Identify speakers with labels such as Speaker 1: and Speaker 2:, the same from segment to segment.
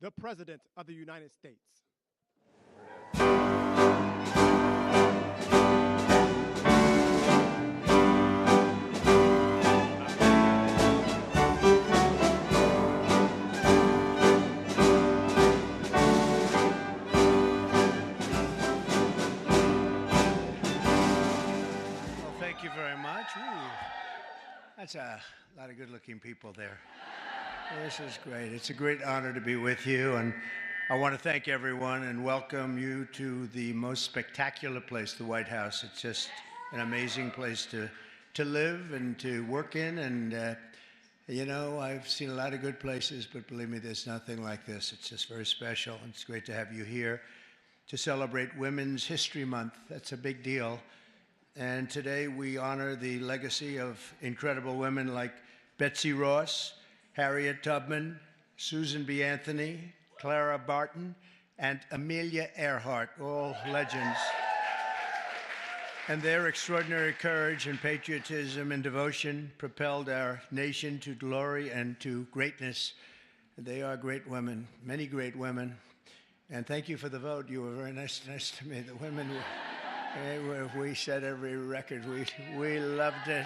Speaker 1: the President of the United States.
Speaker 2: Thank you very much. Ooh, that's a lot of good-looking people there. This is great. It's a great honor to be with you, and I want to thank everyone and welcome you to the most spectacular place, the White House. It's just an amazing place to live and to work in, and you know, I've seen a lot of good places, but believe me, there's nothing like this. It's just very special, and it's great to have you here to celebrate Women's History Month. That's a big deal. And today we honor the legacy of incredible women like Betsy Ross, Harriet Tubman, Susan B. Anthony, Clara Barton, and Amelia Earhart, all legends. And their extraordinary courage and patriotism and devotion propelled our nation to glory and to greatness. They are great women, many great women. And thank you for the vote. You were very nice to me. The women were... We set every record. We loved it.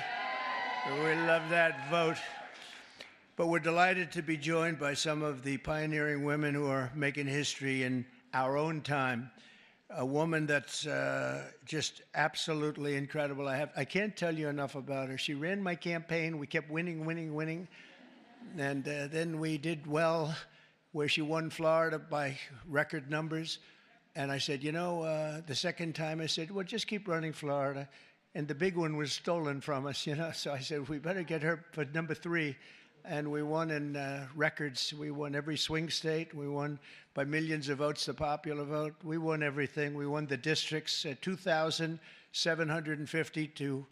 Speaker 2: We loved that vote. But we're delighted to be joined by some of the pioneering women who are making history in our own time. A woman that's just absolutely incredible. I can't tell you enough about her. She ran my campaign. We kept winning. And then we did well where she won Florida by record numbers. And I said, you know, the second time I said, well, just keep running Florida. And the big one was stolen from us, you know. So I said, we better get her for number 3. And we won in records. We won every swing state. We won by millions of votes, the popular vote. We won everything. We won the districts at 2,750 to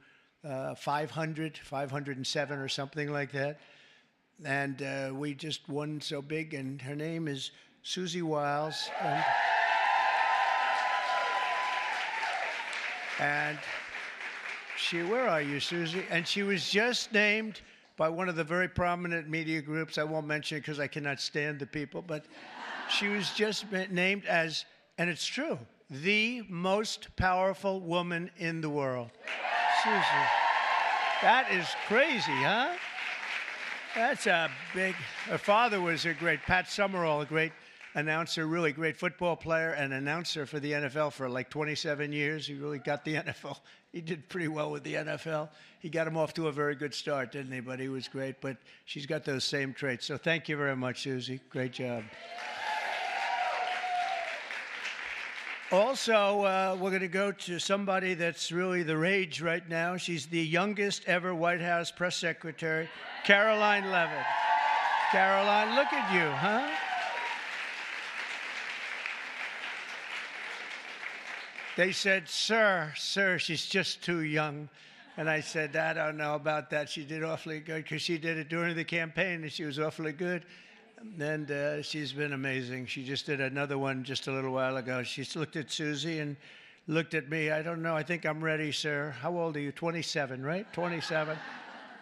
Speaker 2: 507 or something like that. And we just won so big. And her name is Susie Wiles. And she, where are you, Susie? And she was just named by one of the very prominent media groups. I won't mention it because I cannot stand the people, but she was just named as, and it's true, the most powerful woman in the world. Susie, that is crazy, huh? That's a big, her father was a great, Pat Summerall, a great announcer, really great football player and announcer for the NFL for like 27 years. He really got the NFL. He did pretty well with the NFL. He got him off to a very good start, didn't he? But he was great. But she's got those same traits. So thank you very much, Susie. Great job. Also, we're going to go to somebody that's really the rage right now. She's the youngest ever White House press secretary, Caroline Levitt. Caroline, look at you, huh? They said, sir, she's just too young. And I said, I don't know about that. She did awfully good because she did it during the campaign and she was awfully good. And she's been amazing. She just did another one just a little while ago. She looked at Susie and looked at me. I don't know. I think I'm ready, sir. How old are you? 27, right? 27.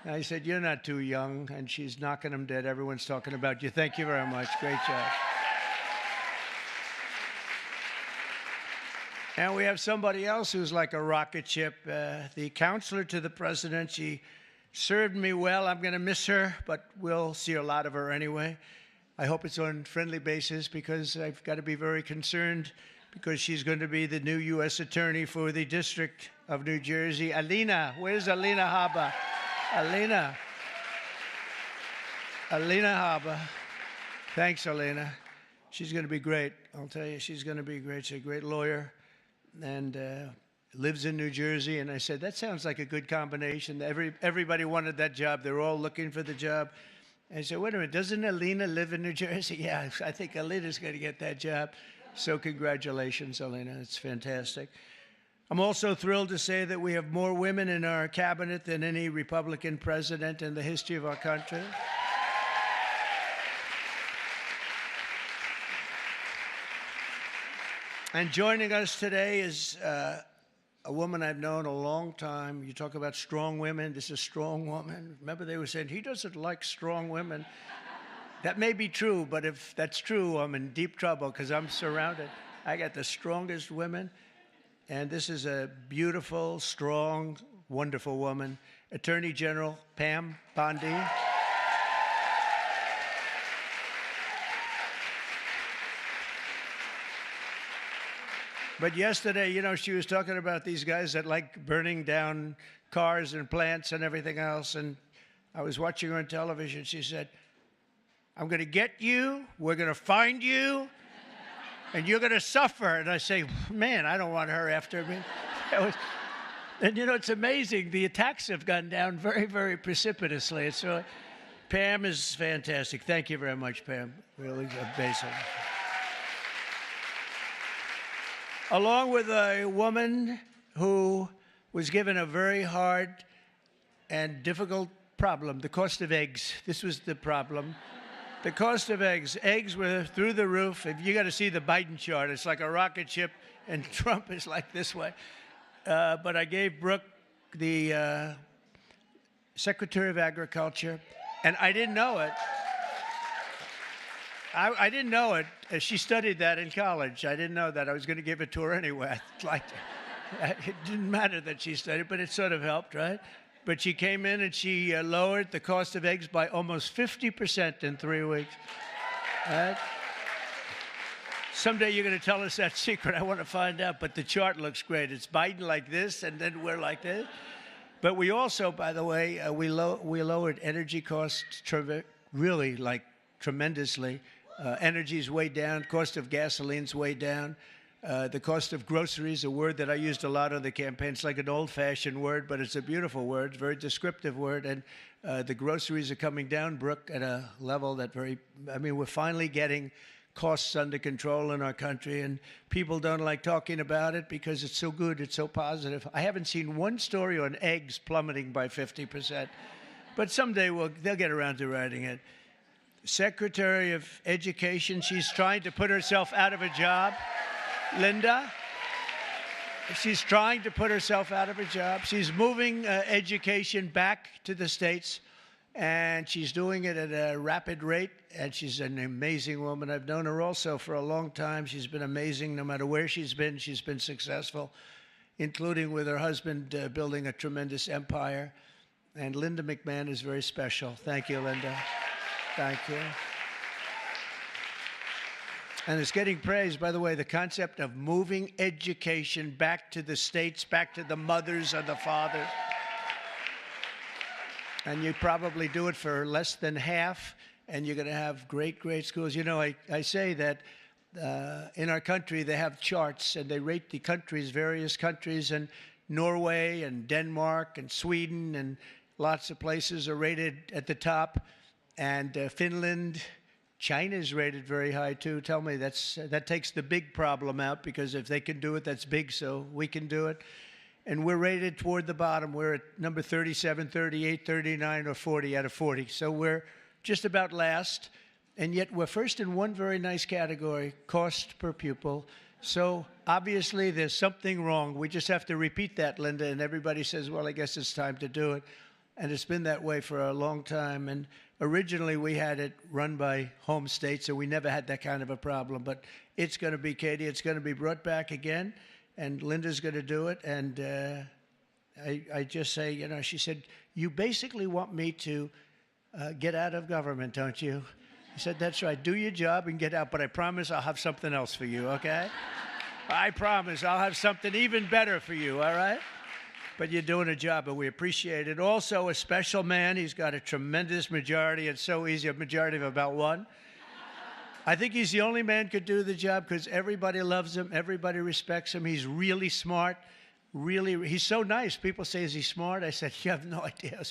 Speaker 2: And I said, you're not too young. And she's knocking them dead. Everyone's talking about you. Thank you very much. Great job. And we have somebody else who's like a rocket ship, the counselor to the president. She served me well. I'm going to miss her, but we'll see a lot of her anyway. I hope it's on friendly basis because I've got to be very concerned because she's going to be the new U.S. Attorney for the District of New Jersey. Alina, where's Alina Habba? Alina Habba. Thanks, Alina. She's going to be great. I'll tell you, she's going to be great. She's a great lawyer. And lives in New Jersey. And I said, that sounds like a good combination. Everybody wanted that job. They're all looking for the job. And I said, wait a minute, doesn't Alina live in New Jersey? Yeah, I think Alina's going to get that job. So congratulations, Alina. It's fantastic. I'm also thrilled to say that we have more women in our cabinet than any Republican president in the history of our country. And joining us today is a woman I've known a long time. You talk about strong women. This is a strong woman. Remember they were saying, he doesn't like strong women. That may be true, but if that's true, I'm in deep trouble because I'm surrounded. I got the strongest women, and this is a beautiful, strong, wonderful woman, Attorney General Pam Bondi. But yesterday, you know, she was talking about these guys that like burning down cars and plants and everything else, and I was watching her on television. She said, I'm going to get you, we're going to find you, and you're going to suffer. And I say, man, I don't want her after me. And, you know, it's amazing. The attacks have gone down very, very precipitously. So Pam is fantastic. Thank you very much, Pam. Really amazing. Along with a woman who was given a very hard and difficult problem, the cost of eggs. This was the problem. The cost of eggs. Eggs were through the roof. If you got to see the Biden chart, it's like a rocket ship, and Trump is like this way. But I gave Brooke the Secretary of Agriculture, and I didn't know it. I didn't know it. She studied that in college. I didn't know that. I was going to give it to her anyway. It didn't matter that she studied, but it sort of helped, right? But she came in and she lowered the cost of eggs by almost 50% in 3 weeks. Right? Someday you're going to tell us that secret. I want to find out. But the chart looks great. It's Biden like this, and then we're like this. But we also, by the way, we lowered energy costs really like tremendously. Energy's way down. Cost of gasoline's way down. The cost of groceries, a word that I used a lot on the campaign. It's like an old-fashioned word, but it's a beautiful word, very descriptive word. And the groceries are coming down, Brooke, at a level that we're finally getting costs under control in our country, and people don't like talking about it because it's so good, it's so positive. I haven't seen one story on eggs plummeting by 50%, but someday they'll get around to writing it. Secretary of Education, she's trying to put herself out of a job. Linda, she's trying to put herself out of a job. She's moving education back to the states, and she's doing it at a rapid rate, and she's an amazing woman. I've known her also for a long time. She's been amazing. No matter where she's been successful, including with her husband building a tremendous empire. And Linda McMahon is very special. Thank you, Linda. Thank you. And it's getting praised, by the way, the concept of moving education back to the states, back to the mothers and the fathers. And you probably do it for less than half, and you're going to have great, great schools. You know, I say that in our country, they have charts, and they rate the countries, various countries, and Norway and Denmark and Sweden and lots of places are rated at the top. And Finland, China's rated very high, too. Tell me, that takes the big problem out, because if they can do it, that's big, so we can do it. And we're rated toward the bottom. We're at number 37, 38, 39, or 40 out of 40. So we're just about last. And yet we're first in one very nice category, cost per pupil. So obviously there's something wrong. We just have to repeat that, Linda, and everybody says, well, I guess it's time to do it. And it's been that way for a long time. And originally we had it run by home states, so we never had that kind of a problem. But it's going to be, Katie, it's going to be brought back again. And Linda's going to do it. And I just say, you know, she said, you basically want me to get out of government, don't you? I said, that's right. Do your job and get out. But I promise I'll have something else for you, okay? I promise I'll have something even better for you, all right? But you're doing a job, and we appreciate it. Also, a special man. He's got a tremendous majority. It's so easy, a majority of about one. I think he's the only man could do the job because everybody loves him. Everybody respects him. He's really smart. He's so nice. People say, is he smart? I said, you have no idea.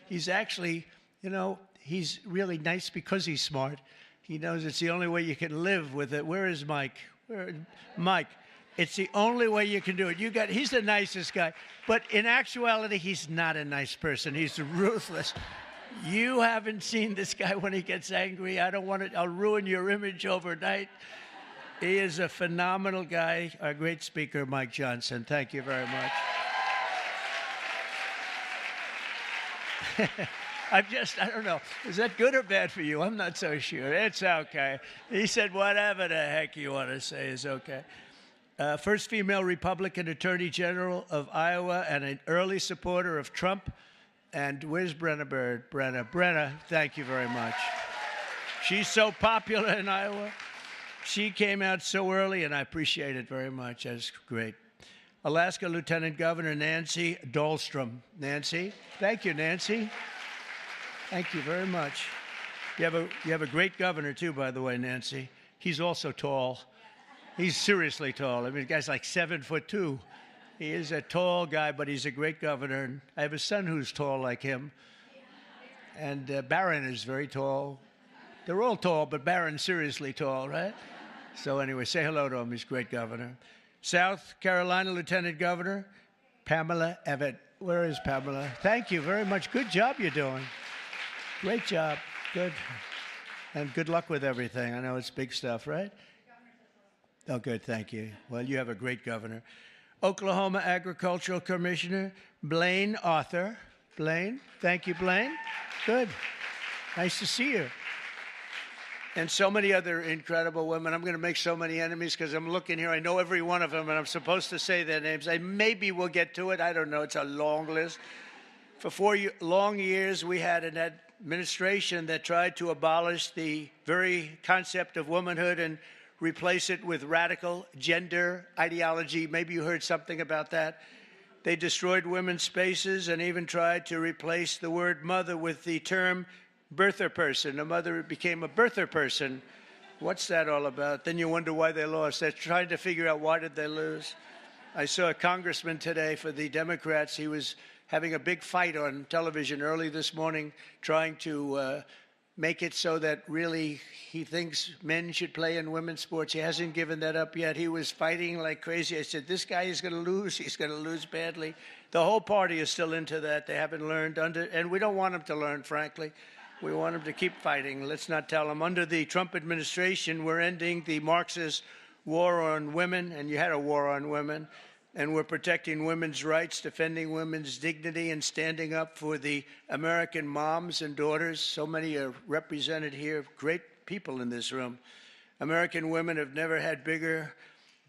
Speaker 2: He's actually, you know, he's really nice because he's smart. He knows it's the only way you can live with it. Where is Mike? Mike. It's the only way you can do it. He's the nicest guy. But in actuality, he's not a nice person. He's ruthless. You haven't seen this guy when he gets angry. I'll ruin your image overnight. He is a phenomenal guy. Our great speaker, Mike Johnson. Thank you very much. I don't know. Is that good or bad for you? I'm not so sure. It's okay. He said whatever the heck you want to say is okay. First female Republican Attorney General of Iowa and an early supporter of Trump. And where's Brenna Bird? Brenna, thank you very much. She's so popular in Iowa. She came out so early, and I appreciate it very much. That's great. Alaska Lieutenant Governor Nancy Dahlstrom. Nancy, thank you, Nancy. Thank you very much. You have a great governor, too, by the way, Nancy. He's also tall. He's seriously tall. I mean, the guy's like 7'2". He is a tall guy, but he's a great governor. And I have a son who's tall like him. And Barron is very tall. They're all tall, but Barron's seriously tall, right? So anyway, say hello to him. He's a great governor. South Carolina Lieutenant Governor Pamela Evett. Where is Pamela? Thank you very much. Good job you're doing. Great job. Good. And good luck with everything. I know it's big stuff, right? Oh, good. Thank you. Well, you have a great governor. Oklahoma Agricultural Commissioner Blaine Arthur. Blaine. Thank you, Blaine. Good. Nice to see you. And so many other incredible women. I'm going to make so many enemies because I'm looking here. I know every one of them, and I'm supposed to say their names. Maybe we'll get to it. I don't know. It's a long list. For 4 long years, we had an administration that tried to abolish the very concept of womanhood and replace it with radical gender ideology. Maybe you heard something about that. They destroyed women's spaces and even tried to replace the word mother with the term birther person. A mother became a birther person. What's that all about? Then you wonder why they lost. They're trying to figure out why did they lose. I saw a congressman today for the Democrats. He was having a big fight on television early this morning, trying to make it so that really he thinks men should play in women's sports. He hasn't given that up yet. He was fighting like crazy. I said, this guy is going to lose. He's going to lose badly. The whole party is still into that. They haven't learned and we don't want them to learn, frankly. We want them to keep fighting. Let's not tell them. Under the Trump administration, we're ending the Marxist war on women, and you had a war on women, and we're protecting women's rights, defending women's dignity, and standing up for the American moms and daughters. So many are represented here, great people in this room. American women have never had bigger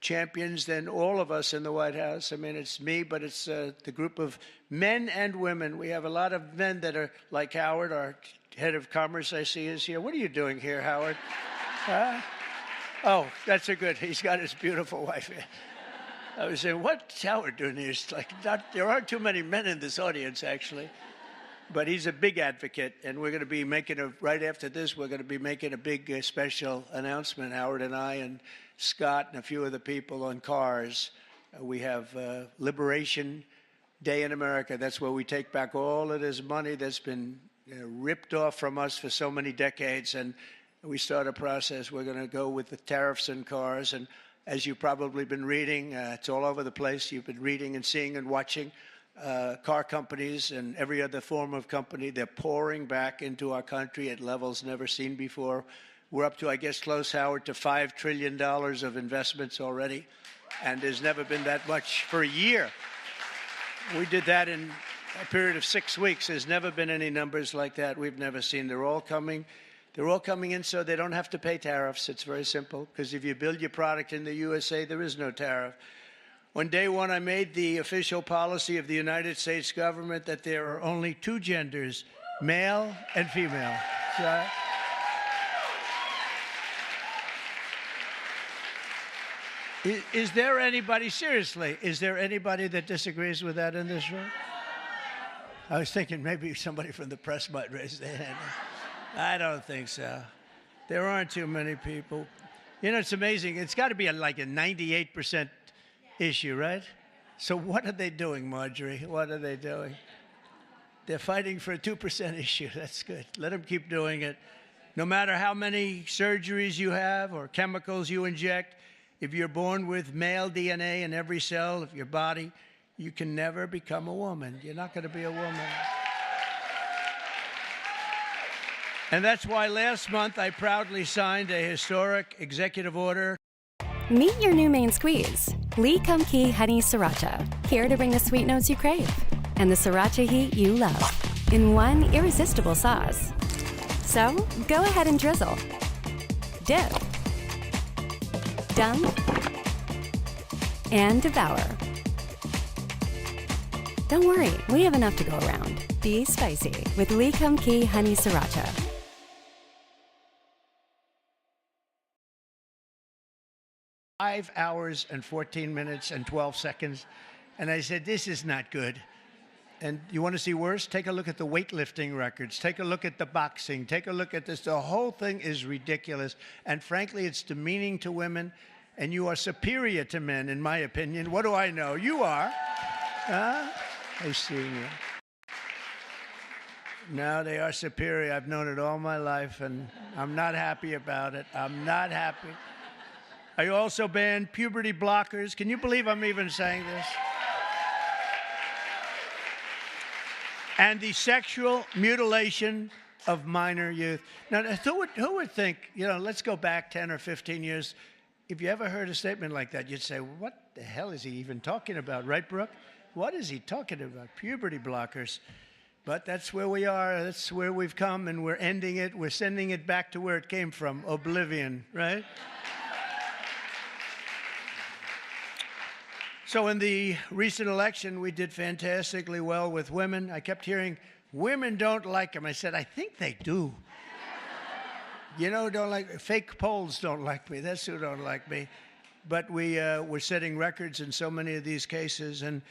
Speaker 2: champions than all of us in the White House. I mean, it's me, but it's the group of men and women. We have a lot of men that are like Howard, our head of commerce, I see is here. What are you doing here, Howard? Oh, that's a good, he's got his beautiful wife here. I was saying, what's Howard doing here? It's like, there aren't too many men in this audience, actually. But he's a big advocate, and we're going to be making right after this, we're going to be making a big special announcement, Howard and I and Scott and a few other people on cars. We have Liberation Day in America. That's where we take back all of this money that's been ripped off from us for so many decades, and we start a process. We're going to go with the tariffs in cars, and as you've probably been reading, it's all over the place. You've been reading and seeing and watching car companies and every other form of company. They're pouring back into our country at levels never seen before. We're up to, I guess, close, Howard, to $5 trillion of investments already, and there's never been that much for a year. We did that in a period of 6 weeks. There's never been any numbers like that. We've never seen. They're all coming. They're all coming in so they don't have to pay tariffs. It's very simple, because if you build your product in the USA, there is no tariff. On day one, I made the official policy of the United States government that there are only two genders, male and female. So, is there anybody, seriously, is there anybody that disagrees with that in this room? I was thinking maybe somebody from the press might raise their hand. I don't think so. There aren't too many people. You know, it's amazing. It's got to be like a 98% issue, right? So what are they doing, Marjorie? What are they doing? They're fighting for a 2% issue. That's good. Let them keep doing it. No matter how many surgeries you have or chemicals you inject, if you're born with male DNA in every cell of your body, you can never become a woman. You're not going to be a woman. And that's why last month I proudly signed a historic executive order.
Speaker 3: Meet your new main squeeze, Lee Kum Kee Honey Sriracha, here to bring the sweet notes you crave and the sriracha heat you love. in one irresistible sauce. So, go ahead and drizzle. Dip. Dunk. And devour. Don't worry, we have enough to go around. Be spicy with Lee Kum Kee Honey Sriracha.
Speaker 2: 5 hours and 14 minutes and 12 seconds. And I said, this is not good. And you want to see worse? Take a look at the weightlifting records. Take a look at the boxing. Take a look at this. The whole thing is ridiculous. And frankly, it's demeaning to women. And you are superior to men, in my opinion. What do I know? You are. Huh? I see you. No, they are superior. I've known it all my life, and I'm not happy about it. I'm not happy. I also banned puberty blockers. Can you believe I'm even saying this? And the sexual mutilation of minor youth. Now, who would think, let's go back 10 or 15 years. If you ever heard a statement like that, you'd say, what the hell is he even talking about, right, Brooke? What is he talking about? Puberty blockers. But that's where we are. That's where we've come, and we're ending it. We're sending it back to where it came from, oblivion, right? So in the recent election, we did fantastically well with women. I kept hearing, women don't like them. I said, I think they do. Don't like, fake polls don't like me. That's who don't like me. But we're setting records in so many of these cases. And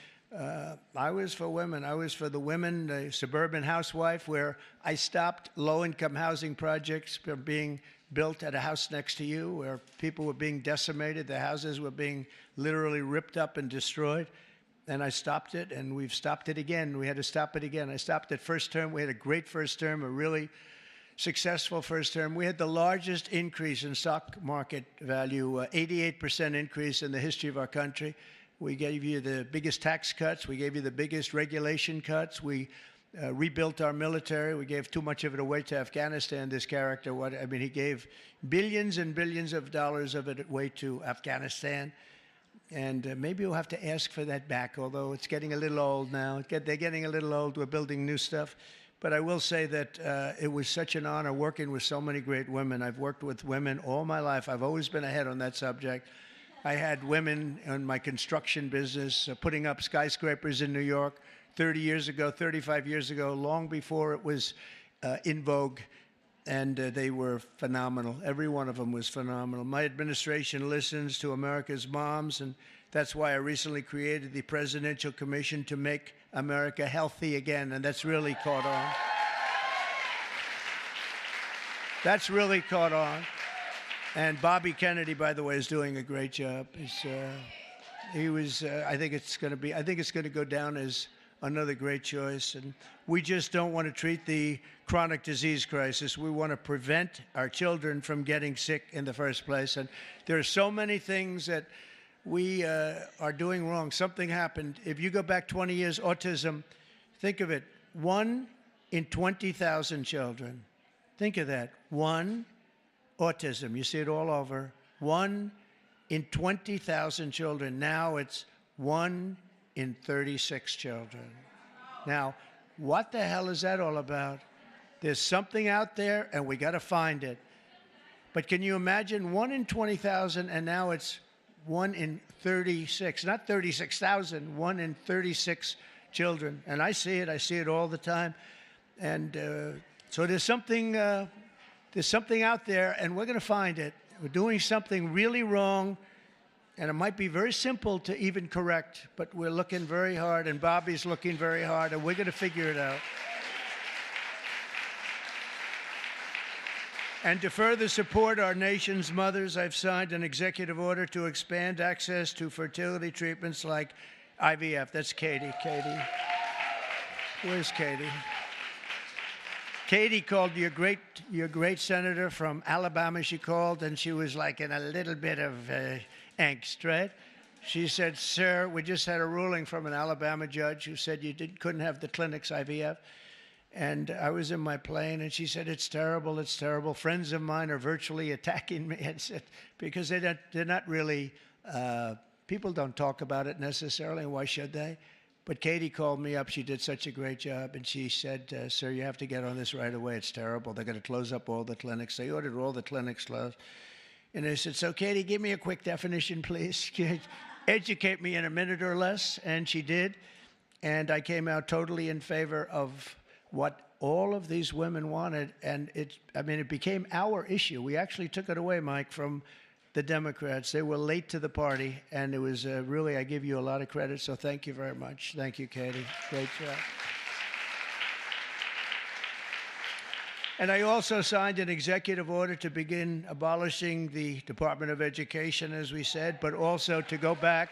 Speaker 2: I was for women. I was for the women, the suburban housewife, where I stopped low-income housing projects from being built at a house next to you, where people were being decimated. The houses were being literally ripped up and destroyed. And I stopped it, and we've stopped it again. We had to stop it again. I stopped it first term. We had a great first term, a really successful first term. We had the largest increase in stock market value, 88% increase in the history of our country. We gave you the biggest tax cuts. We gave you the biggest regulation cuts. We rebuilt our military. We gave too much of it away to Afghanistan, this character. He gave billions and billions of dollars of it away to Afghanistan. And maybe we'll have to ask for that back, although it's getting a little old now. They're getting a little old. We're building new stuff. But I will say that it was such an honor working with so many great women. I've worked with women all my life. I've always been ahead on that subject. I had women in my construction business putting up skyscrapers in New York 30 years ago, 35 years ago, long before it was in vogue. And they were phenomenal. Every one of them was phenomenal. My administration listens to America's moms, and that's why I recently created the Presidential Commission to make America healthy again, and that's really caught on. That's really caught on. And Bobby Kennedy, by the way, is doing a great job. I think it's going to go down as another great choice. And we just don't want to treat the chronic disease crisis. We want to prevent our children from getting sick in the first place. And there are so many things that we are doing wrong. Something happened. If you go back 20 years, autism, think of it, 1 in 20,000 children. Think of that. 1 autism. You see it all over. 1 in 20,000 children. Now it's 1 in 36 children. Now, what the hell is that all about? There's something out there, and we got to find it. But can you imagine 1 in 20,000, and now it's 1 in 36, not 36,000, 1 in 36 children. And I see it all the time. And so there's something out there, and we're going to find it. We're doing something really wrong, and it might be very simple to even correct, but we're looking very hard, and Bobby's looking very hard, and we're going to figure it out. And to further support our nation's mothers, I've signed an executive order to expand access to fertility treatments like IVF. That's Katie. Katie. Where's Katie? Katie called your great senator from Alabama. She called, and she was like in a little bit of angst, right? She said, sir, we just had a ruling from an Alabama judge who said you couldn't have the clinics IVF. And I was in my plane, and she said, it's terrible, it's terrible. Friends of mine are virtually attacking me, and said, because they're not really, people don't talk about it necessarily, and why should they? But Katie called me up. She did such a great job. And she said, sir, you have to get on this right away. It's terrible. They're going to close up all the clinics. They ordered all the clinics closed. And I said, so Katie, give me a quick definition, please. Educate me in a minute or less. And she did. And I came out totally in favor of what all of these women wanted. And it became our issue. We actually took it away, Mike, from the Democrats. They were late to the party. And it was really, I give you a lot of credit. So thank you very much. Thank you, Katie. Great job. And I also signed an executive order to begin abolishing the Department of Education, as we said, but also to go back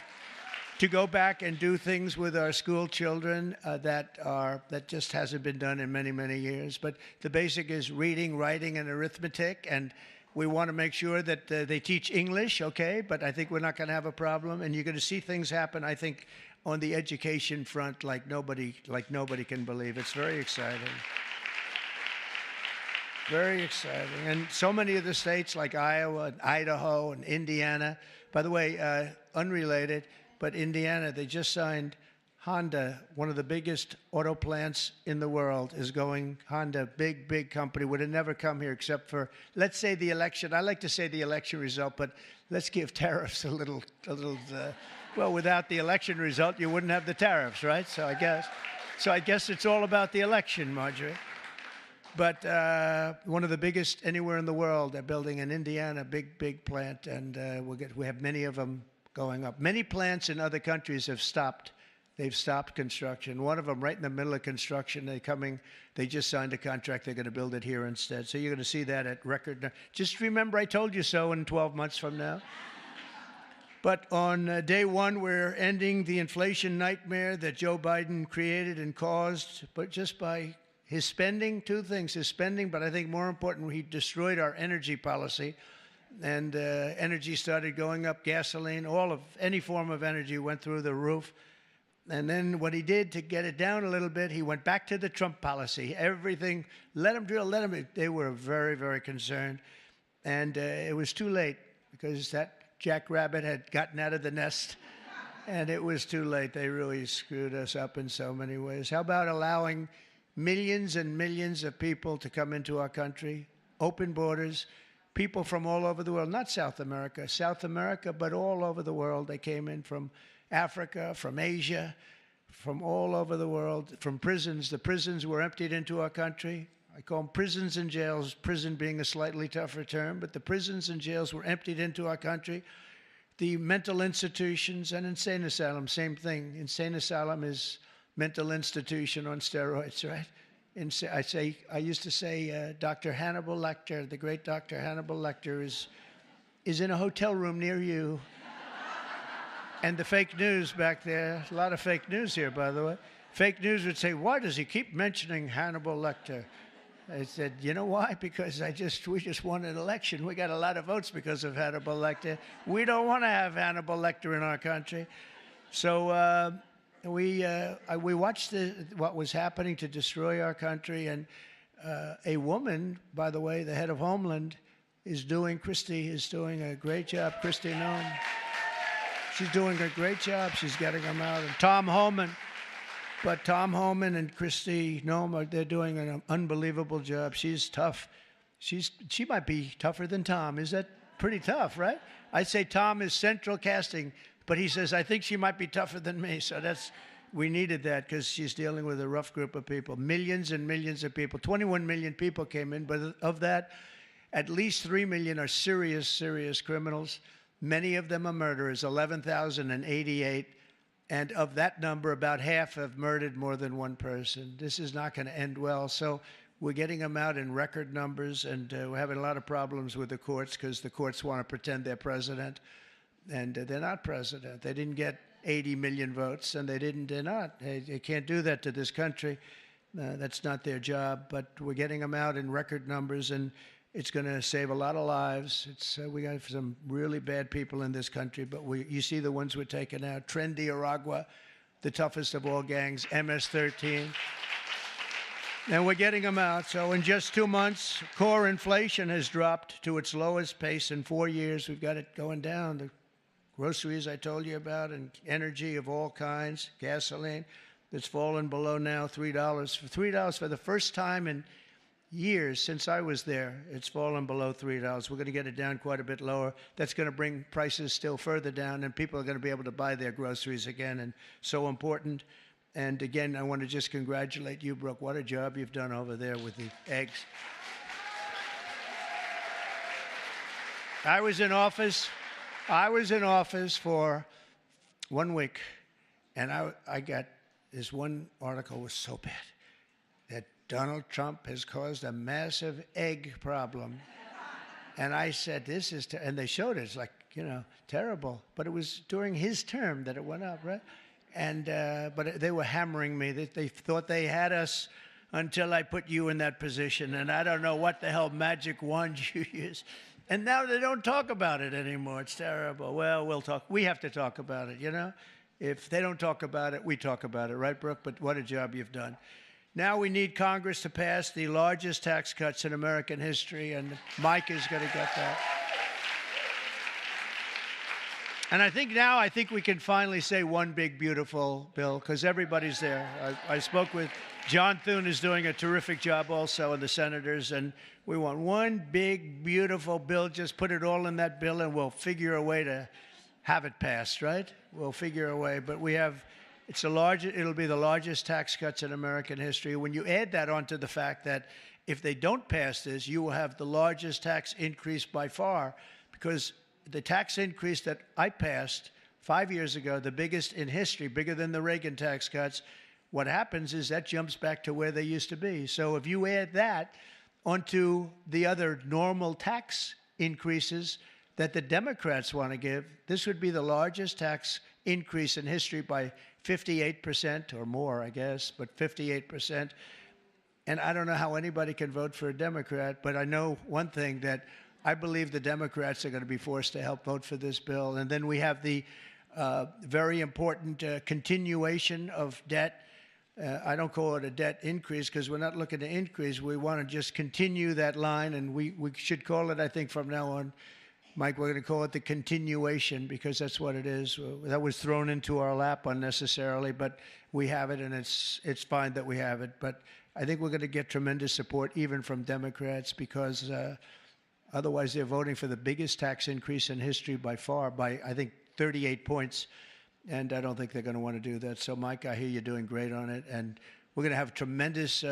Speaker 2: and do things with our school children that just hasn't been done in many, many years. But the basic is reading, writing, and arithmetic, and we want to make sure that they teach English, okay? But I think we're not going to have a problem, and you're going to see things happen, I think, on the education front like nobody can believe. It's very exciting. Very exciting. And so many of the states like Iowa and Idaho and Indiana, by the way, unrelated, but Indiana, they just signed Honda, one of the biggest auto plants in the world is going, Honda, big company, would have never come here except for, let's say the election. I like to say the election result, but let's give tariffs a little, well, without the election result, you wouldn't have the tariffs, right? So I guess it's all about the election, Marjorie. But one of the biggest anywhere in the world, they're building in Indiana, big plant, and we have many of them going up. Many plants in other countries have stopped. They've stopped construction. One of them right in the middle of construction, they just signed a contract. They're going to build it here instead. So you're going to see that at record. Just remember I told you so in 12 months from now. But on day one, we're ending the inflation nightmare that Joe Biden created and caused, but just by his spending, two things, his spending, but I think more important, he destroyed our energy policy. And energy started going up, gasoline, any form of energy went through the roof. And then what he did to get it down a little bit, he went back to the Trump policy. Everything, let him drill, let him. They were very, very concerned. And it was too late because that jackrabbit had gotten out of the nest. And it was too late. They really screwed us up in so many ways. How about allowing millions and millions of people to come into our country, open borders, people from all over the world, not South America, but all over the world. They came in from Africa, from Asia, from all over the world, from prisons. The prisons were emptied into our country. I call them prisons and jails, prison being a slightly tougher term, but the prisons and jails were emptied into our country. The mental institutions and insane asylum, same thing. Insane asylum is mental institution on steroids, right? I used to say Dr. Hannibal Lecter, the great Dr. Hannibal Lecter is in a hotel room near you. And the fake news back there, a lot of fake news here, by the way. Fake news would say, why does he keep mentioning Hannibal Lecter? I said, you know why? Because we just won an election. We got a lot of votes because of Hannibal Lecter. We don't want to have Hannibal Lecter in our country. So we watched what was happening to destroy our country. And a woman, by the way, the head of Homeland, Christie is doing a great job. Kristi Noem. She's doing a great job. She's getting them out. And Tom Homan. But Tom Homan and Kristi Noem, they're doing an unbelievable job. She's tough. She might be tougher than Tom. Is that pretty tough, right? I say Tom is central casting, but he says, I think she might be tougher than me. So we needed that because she's dealing with a rough group of people. Millions and millions of people. 21 million people came in, but of that, at least 3 million are serious criminals. Many of them are murderers, 11,088. And of that number, about half have murdered more than one person. This is not going to end well. So we're getting them out in record numbers, and we're having a lot of problems with the courts because the courts want to pretend they're president. And they're not president. They didn't get 80 million votes, and they're not. They can't do that to this country. That's not their job. But we're getting them out in record numbers, and it's going to save a lot of lives. We got some really bad people in this country, but you see the ones we're taking out. Trendy Aragua, the toughest of all gangs, MS-13. And we're getting them out. So in just 2 months, core inflation has dropped to its lowest pace in 4 years. We've got it going down. The groceries I told you about, and energy of all kinds, gasoline, that's fallen below now $3. For $3 for the first time in years since I was there, it's fallen below $3. We're going to get it down quite a bit lower. That's going to bring prices still further down, and people are going to be able to buy their groceries again, and so important. And again, I want to just congratulate you, Brooke. What a job you've done over there with the eggs. I was in office for 1 week, and I got this one article was so bad that Donald Trump has caused a massive egg problem. And I said, this is, and they showed it, it's like, terrible. But it was during his term that it went up, right? And, but they were hammering me. They thought they had us until I put you in that position. And I don't know what the hell magic wand you use. And now they don't talk about it anymore. It's terrible. Well, we'll talk. We have to talk about it, If they don't talk about it, we talk about it, right, Brooke? But what a job you've done. Now we need Congress to pass the largest tax cuts in American history, and Mike is going to get that. And I think we can finally say one big, beautiful bill, because everybody's there. I spoke with John Thune, is doing a terrific job also, and the senators, and we want one big, beautiful bill. Just put it all in that bill, and we'll figure a way to have it passed, right? We'll figure a way. But we have, it'll be the largest tax cuts in American history. When you add that onto the fact that if they don't pass this, you will have the largest tax increase by far, because the tax increase that I passed 5 years ago, the biggest in history, bigger than the Reagan tax cuts, what happens is that jumps back to where they used to be. So if you add that onto the other normal tax increases that the Democrats want to give, this would be the largest tax increase in history by 58% or more, I guess, but 58%. And I don't know how anybody can vote for a Democrat, but I know one thing, that I believe the Democrats are going to be forced to help vote for this bill. And then we have the very important continuation of debt. I don't call it a debt increase, because we're not looking to increase. We want to just continue that line, and we should call it, I think, from now on, Mike, we're going to call it the continuation, because that's what it is. That was thrown into our lap unnecessarily, but we have it, and it's fine that we have it. But I think we're going to get tremendous support even from Democrats, because otherwise they're voting for the biggest tax increase in history by far, by, I think, 38 points. And I don't think they're going to want to do that. So, Mike, I hear you're doing great on it. And we're going to have tremendous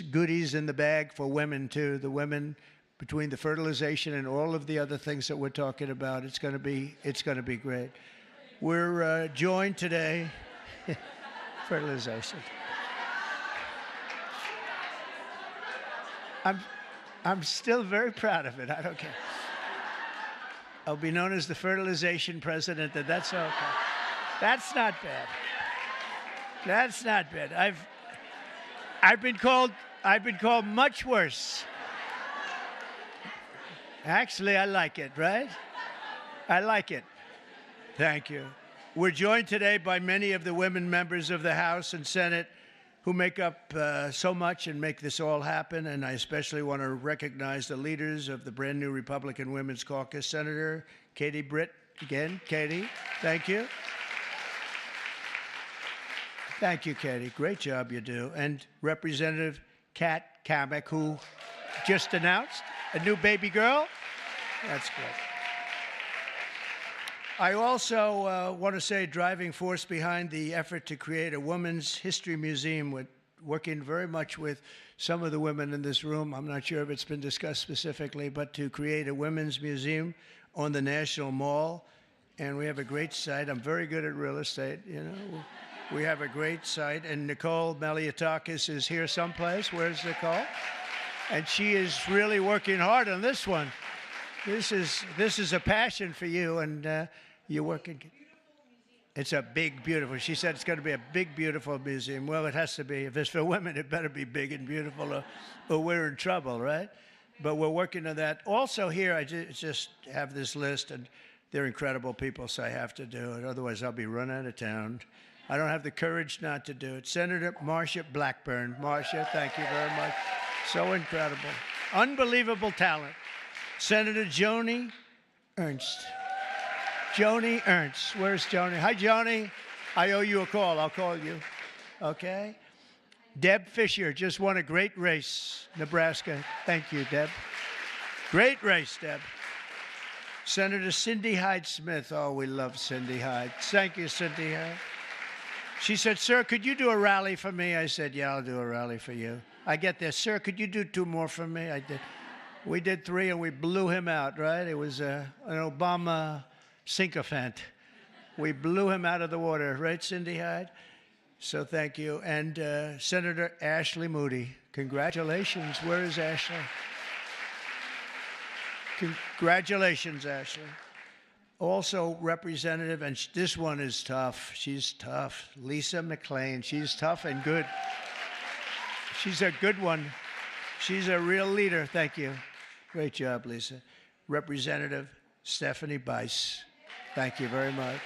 Speaker 2: goodies in the bag for women, too. The women, between the fertilization and all of the other things that we're talking about, it's going to be great. We're joined today, fertilization. I'm still very proud of it. I don't care. I'll be known as the fertilization president. That's okay. That's not bad. That's not bad. I've been called much worse. Actually, I like it, right? I like it. Thank you. We're joined today by many of the women members of the House and Senate who make up so much and make this all happen. And I especially want to recognize the leaders of the brand new Republican Women's Caucus. Senator Katie Britt, again, Katie, thank you. Thank you, Katie. Great job you do. And Representative Cammack, who just announced a new baby girl. That's good. I also want to say driving force behind the effort to create a Women's History Museum, with working very much with some of the women in this room. I'm not sure if it's been discussed specifically, but to create a women's museum on the National Mall. And we have a great site. I'm very good at real estate, you know. We have a great site. And Nicole Maliotakis is here someplace. Where's Nicole? And she is really working hard on this one. This is a passion for you, and you're working. It's a big, beautiful. She said it's going to be a big, beautiful museum. Well, it has to be. If it's for women, it better be big and beautiful, or we're in trouble, right? But we're working on that. Also here, I just have this list, and they're incredible people, so I have to do it. Otherwise, I'll be run out of town. I don't have the courage not to do it. Senator Marsha Blackburn. Marsha, thank you very much. So incredible. Unbelievable talent. Senator Joni Ernst. Joni Ernst. Where's Joni? Hi, Joni. I owe you a call. I'll call you. Okay. Deb Fisher just won a great race, Nebraska. Thank you, Deb. Great race, Deb. Senator Cindy Hyde-Smith. Oh, we love Cindy Hyde. Thank you, Cindy Hyde. She said, sir, could you do a rally for me? I said, yeah, I'll do a rally for you. I get there, sir, could you do 2 more for me? I did. We did 3, and we blew him out, right? It was an Obama sycophant. We blew him out of the water, right, Cindy Hyde? So thank you. And Senator Ashley Moody. Congratulations. Where is Ashley? Congratulations, Ashley. Also, Representative, and this one is tough. She's tough. Lisa McLean. She's tough and good. She's a good one. She's a real leader. Thank you. Great job, Lisa. Representative Stephanie Bice. Thank you very much.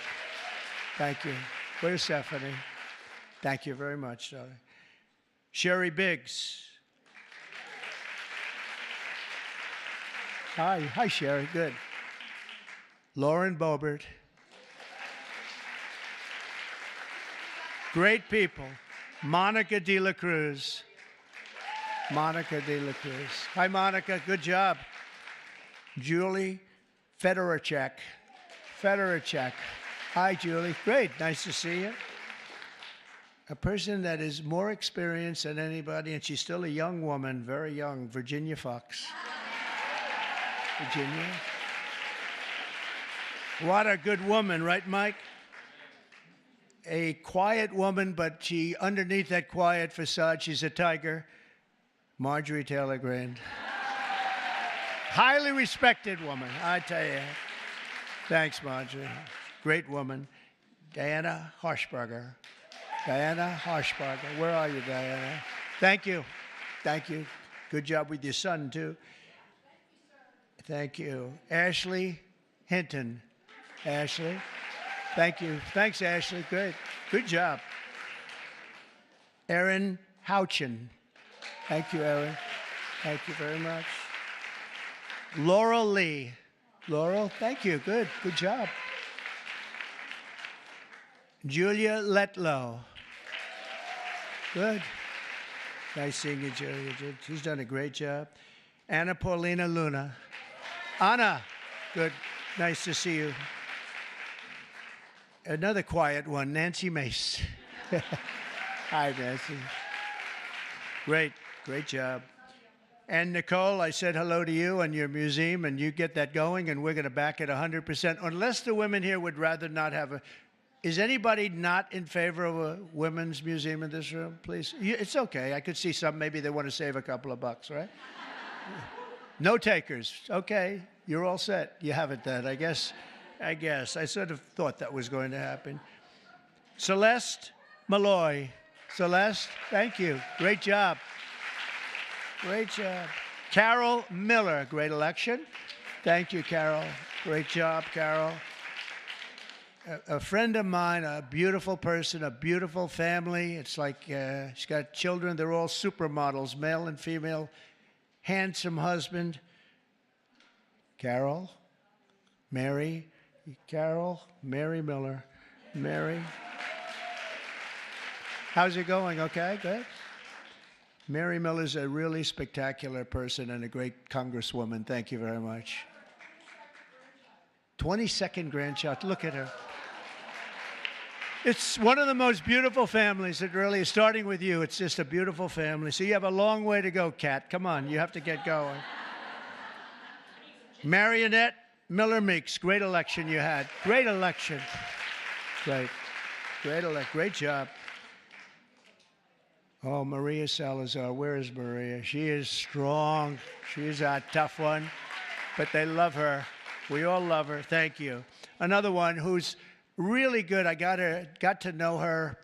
Speaker 2: Thank you. Where's Stephanie? Thank you very much, darling. Sherry Biggs. Hi, Sherry. Good. Lauren Boebert. Great people. Monica De La Cruz. Monica De La Cruz. Hi, Monica. Good job. Julie Fedorchak. Hi, Julie. Great. Nice to see you. A person that is more experienced than anybody, and she's still a young woman, very young, Virginia Fox. Virginia. What a good woman, right, Mike? A quiet woman, but she, underneath that quiet facade, she's a tiger. Marjorie Taylor Greene. Highly respected woman, I tell you. Thanks, Marjorie. Great woman. Diana Harshbarger. Diana Harshbarger. Where are you, Diana? Thank you. Thank you. Good job with your son, too. Thank you. Ashley Hinton. Ashley. Thank you. Thanks, Ashley. Great. Good job. Erin Houchin. Thank you, Erin. Thank you very much. Laurel Lee. Laurel, thank you. Good. Good job. Julia Letlow. Good. Nice seeing you, Julia. She's done a great job. Anna Paulina Luna. Anna. Good. Nice to see you. Another quiet one, Nancy Mace. Hi, Nancy. Great. Great job. And Nicole, I said hello to you and your museum, and you get that going, and we're going to back it 100%, unless the women here would rather not have a... Is anybody not in favor of a women's museum in this room, please? It's okay. I could see some, maybe they want to save a couple of bucks, right? No takers. Okay. You're all set. You have it then, I guess. I sort of thought that was going to happen. Celeste Malloy. Celeste, thank you. Great job. Great job. Carol Miller, great election. Thank you, Carol. Great job, Carol. A friend of mine, a beautiful person, a beautiful family. It's like she's got children. They're all supermodels, male and female. Handsome husband. Carol, Mary, Mary Miller, Mary. How's it going? Okay, good. Mary Miller's a really spectacular person and a great congresswoman. Thank you very much. 22nd grandchild. Look at her. It's one of the most beautiful families. It really is. Starting with you, it's just a beautiful family. So you have a long way to go, Kat. Come on, you have to get going. Marionette Miller Meeks, great election you had. Great election. Great. Great job. Oh, Maria Salazar. Where is Maria? She is strong. She's a tough one. But they love her. We all love her. Thank you. Another one who's really good. I got to know her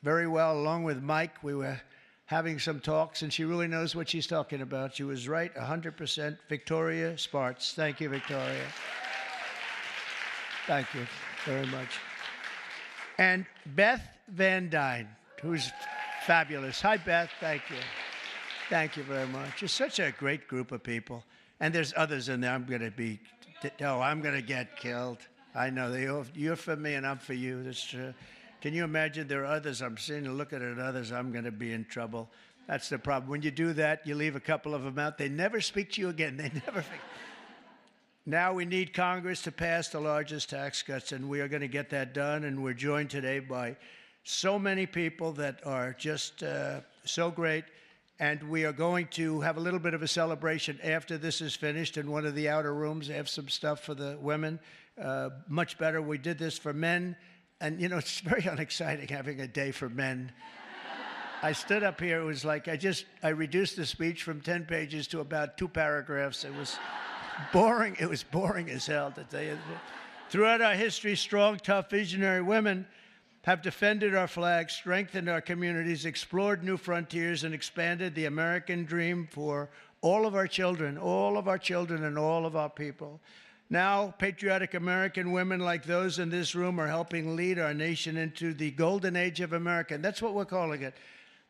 Speaker 2: very well, along with Mike. We were having some talks, and she really knows what she's talking about. She was right 100%. Victoria Spartz. Thank you, Victoria. Thank you very much. And Beth Van Dyne, who's fabulous. Hi, Beth. Thank you. Thank you very much. It's such a great group of people. And there's others in there. I'm going to get killed. I know. You're for me and I'm for you. That's true. Can you imagine there are others I'm seeing and looking at others, I'm going to be in trouble. That's the problem. When you do that, you leave a couple of them out. They never speak to you again. They never. Now we need Congress to pass the largest tax cuts, and we are going to get that done. And we're joined today by so many people that are just so great. And we are going to have a little bit of a celebration after this is finished in one of the outer rooms. They have some stuff for the women. Much better. We did this for men. And, you know, it's very unexciting having a day for men. I stood up here. It was like I reduced the speech from 10 pages to about 2 paragraphs. It was boring. It was boring as hell, to tell you. Throughout our history, strong, tough, visionary women have defended our flag, strengthened our communities, explored new frontiers, and expanded the American dream for all of our children and all of our people. Now, patriotic American women like those in this room are helping lead our nation into the golden age of America. And that's what we're calling it.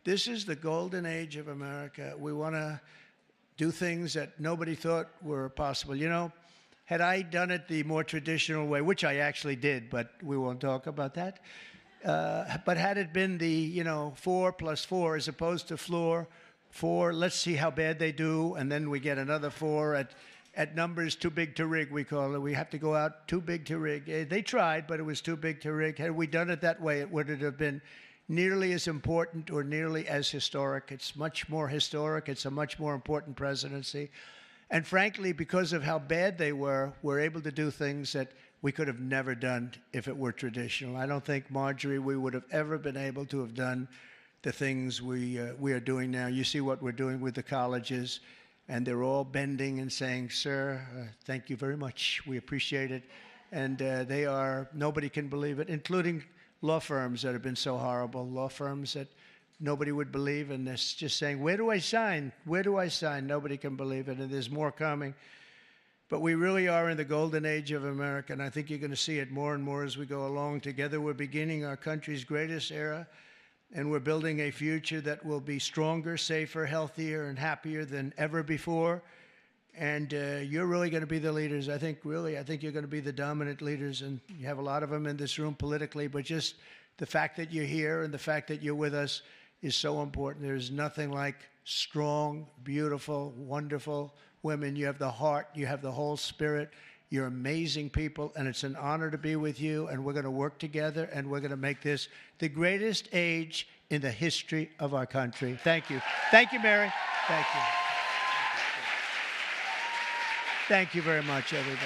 Speaker 2: This is the golden age of America. We want to do things that nobody thought were possible. You know, had I done it the more traditional way, which I actually did, but we won't talk about that. But had it been the, 4 + 4 as opposed to floor 4, let's see how bad they do, and then we get another 4 at numbers too big to rig, we call it. We have to go out too big to rig. They tried, but it was too big to rig. Had we done it that way, it wouldn't have been nearly as important or nearly as historic. It's much more historic. It's a much more important presidency. And frankly, because of how bad they were, we're able to do things that we could have never done if it were traditional. I don't think, Marjorie, we would have ever been able to have done the things we are doing now. You see what we're doing with the colleges, and they're all bending and saying, sir, thank you very much. We appreciate it. And they are, nobody can believe it, including law firms that have been so horrible, law firms that nobody would believe, and they're just saying, where do I sign? Where do I sign? Nobody can believe it, and there's more coming. But we really are in the golden age of America, and I think you're going to see it more and more as we go along. Together, we're beginning our country's greatest era, and we're building a future that will be stronger, safer, healthier, and happier than ever before. And you're really going to be the leaders. I think you're going to be the dominant leaders, and you have a lot of them in this room politically, but just the fact that you're here and the fact that you're with us is so important. There's nothing like strong, beautiful, wonderful women. You have the heart, you have the whole spirit. You're amazing people, and it's an honor to be with you, and we're going to work together, and we're going to make this the greatest age in the history of our country. Thank you. Thank you, Mary. Thank you. Thank you very much, everybody.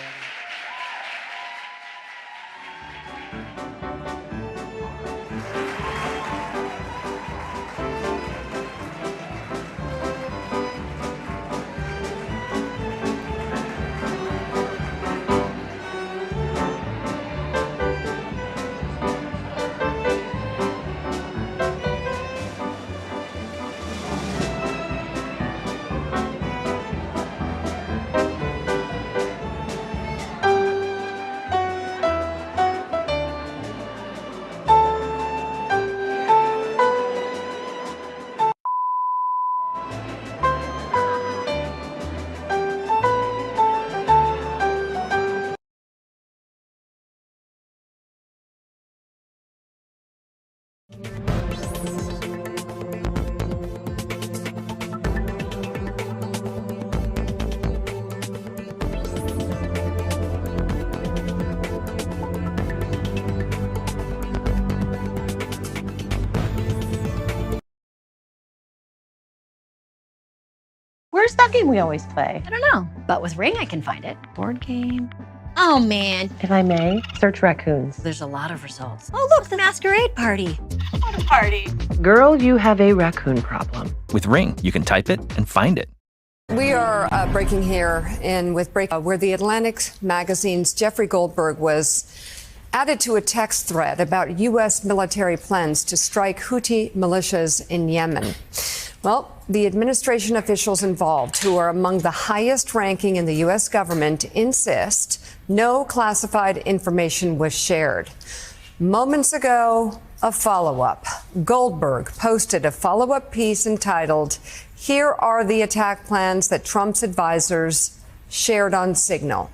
Speaker 4: Where's that game we always play?
Speaker 5: I don't know, but with Ring, I can find it.
Speaker 4: Board game.
Speaker 5: Oh, man.
Speaker 4: If I may, search raccoons.
Speaker 5: There's a lot of results. Oh, look, the masquerade party.
Speaker 4: What a party. Girl, you have a raccoon problem.
Speaker 6: With Ring, you can type it and find it.
Speaker 7: We are breaking here in with where the Atlantic magazine's Jeffrey Goldberg was added to a text thread about U.S. military plans to strike Houthi militias in Yemen. Well, the administration officials involved, who are among the highest ranking in the U.S. government, insist no classified information was shared. Moments ago, a follow-up. Goldberg posted a follow-up piece entitled, "Here are the attack plans that Trump's advisors shared on Signal."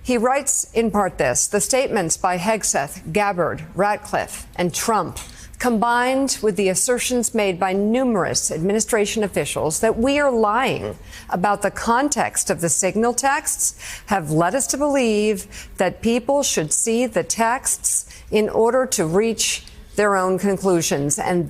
Speaker 7: He writes in part this: the statements by Hegseth, Gabbard, Ratcliffe, and Trump, combined with the assertions made by numerous administration officials that we are lying about the context of the signal texts, have led us to believe that people should see the texts in order to reach their own conclusions. And